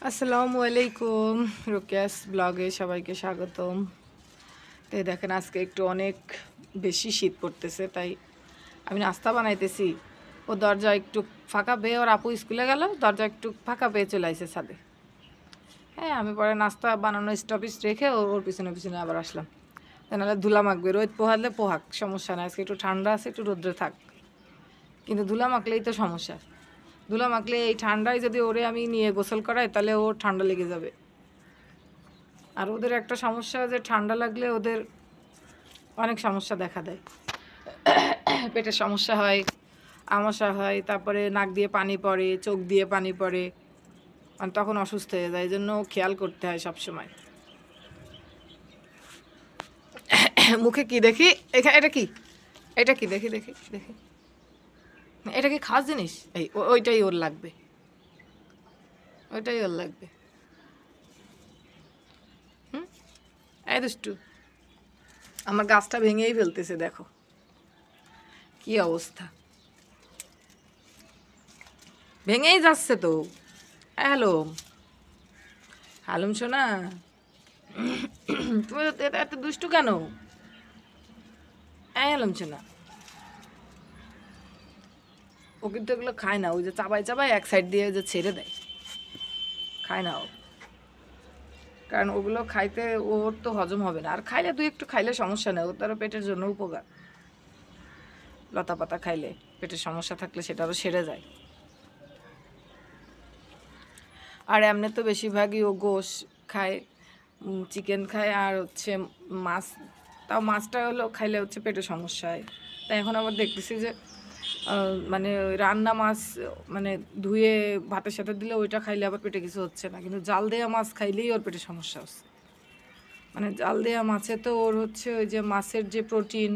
আসসালামু আলাইকুম, রোকেয়াস ব্লগে সবাইকে স্বাগতম। তো দেখেন আজকে একটু অনেক বেশি শীত পড়তেছে, তাই আমি নাস্তা বানাইতেছি। ও দরজা একটু ফাঁকা পেয়ে, ওর আপু স্কুলে গেল, দরজা একটু ফাঁকা পেয়ে চলে আসে ছাদে। হ্যাঁ, আমি পরে নাস্তা বানানো স্টপিস রেখে ওর পিছনে পিছনে আবার আসলাম। নাহলে ধুলা মাখবে, রোদ পোহালে পোহাক, সমস্যা না। আজকে একটু ঠান্ডা আছে, একটু রোদ্রে থাক, কিন্তু ধুলা মাখলেই তো সমস্যা। ধুলা মাখলে এই ঠান্ডায় যদি ওরে আমি নিয়ে গোসল করাই, তাহলে ওর ঠান্ডা লেগে যাবে। আর ওদের একটা সমস্যা, যে ঠান্ডা লাগলে ওদের অনেক সমস্যা দেখা দেয়। পেটের সমস্যা হয়, আমাশা হয়, তারপরে নাক দিয়ে পানি পড়ে, চোখ দিয়ে পানি পড়ে, আর তখন অসুস্থ হয়ে যায়। এই জন্য খেয়াল করতে হয় সবসময়। মুখে কি দেখি, এখানে এটা কি, এটা কি দেখি দেখি দেখি, এটা কি খাস জিনিস? এই ওইটাই ওর লাগবে, ওইটাই ওর লাগবে। এই দুষ্টু, আমার গাছটা ভেঙেই ফেলতেছে, দেখো কি অবস্থা, ভেঙেই যাচ্ছে তো। হ্যালো হালুম সোনা, তুমি এত দুষ্টু কেন? হালুম সোনা, ও কিন্তু এগুলো খায় না। ওই যে চাবাই চাবাই এক সাইড দিয়ে যে ছেড়ে দেয়, খায় না ও। কারণ ওগুলো খাইতে ওর তো হজম হবে না। আর খাইলে তুই একটু খাইলে সমস্যা নেই, ও তারও পেটের জন্য উপকার। লতা পাতা খাইলে পেটের সমস্যা থাকলে সেটা আরও সেরে যায়। আর এমনি তো বেশিরভাগই ও গোশ খায়, চিকেন খায়, আর হচ্ছে মাছ। তাও মাছটা হলো খাইলে হচ্ছে পেটের সমস্যা হয়। তাই এখন আবার দেখতেছি যে মানে রান্না মাছ, মানে ধুয়ে ভাতের সাথে দিলে ওইটা খাইলে আবার পেটে কিছু হচ্ছে না, কিন্তু জাল দেওয়া মাছ খাইলেই ওর পেটে সমস্যা হচ্ছে। মানে জাল দেওয়া মাছে তো ওর হচ্ছে ওই যে মাছের যে প্রোটিন,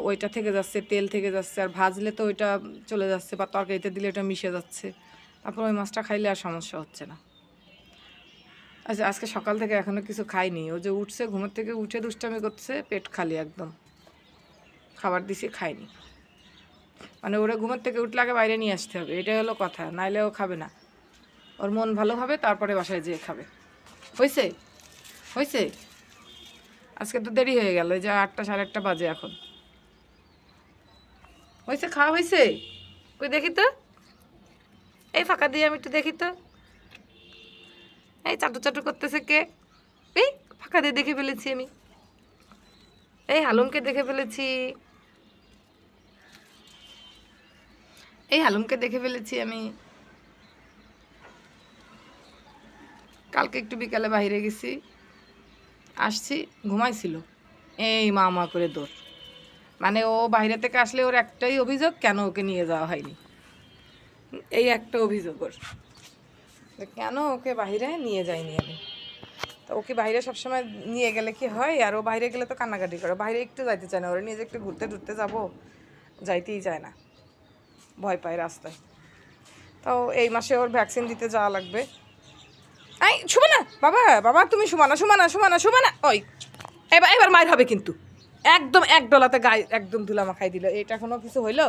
ওইটা থেকে যাচ্ছে, তেল থেকে যাচ্ছে, আর ভাজলে তো ওইটা চলে যাচ্ছে, বা তরকারিতে দিলে ওটা মিশে যাচ্ছে। তারপর ওই মাছটা খাইলে আর সমস্যা হচ্ছে না। আচ্ছা, আজকে সকাল থেকে এখনও কিছু খাইনি। ও যে উঠছে, ঘুমের থেকে উঠে দুষ্টামি করছে, পেট খালি একদম, খাবার দিছি খাইনি। মানে ওরা ঘুমের থেকে উঠলে আগে বাইরে নিয়ে আসতে হবে, এটাই হলো কথা, নাইলে ও খাবে না। ওর মন ভালো হবে, তারপরে বাসায় যেয়ে খাবে। হয়েছে হয়েছে, আজকে তো দেরি হয়ে গেল, যে 8টা 8:30 বাজে এখন। হয়েছে, খাওয়া হয়েছে? কই দেখি তো, এই ফাঁকা দিয়ে আমি একটু দেখি তো। এই চাটু চাটু করতেছে কে? এই ফাঁকা দিয়ে দেখে ফেলেছি আমি, এই হালুমকে দেখে ফেলেছি, এই হালুমকে দেখে ফেলেছি আমি। কালকে একটু বিকালে বাইরে গেছি, আসছি, ঘুমাইছিল, এই মা মা করে দৌড়। মানে ও বাইরে থেকে আসলে ওর একটাই অভিযোগ, কেন ওকে নিয়ে যাওয়া হয়নি। এই একটা অভিযোগ ওর, কেন ওকে বাইরে নিয়ে যাইনি আমি। তো ওকে বাইরে সবসময় নিয়ে গেলে কি হয়, আর ও বাইরে গেলে তো কান্নাকাটি করে, বাইরে একটু যাইতে চায় না। ওরা নিয়ে যে একটু ঘুরতে টুরতে যাবো, যাইতেই চায় না, ভয় পায় রাস্তায়। তো এই মাসে ওর ভ্যাকসিন দিতে যাওয়া লাগবে। এই শুভ না বাবা, বাবা তুমি শুমানা শুমানা শুমানা শুমানা, ওই এবার এবার মায়ের হবে কিন্তু। একদম এক ডলাতে গায়ে একদম ধুলা মাখাই দিল, এটা কোনো কিছু হইলো?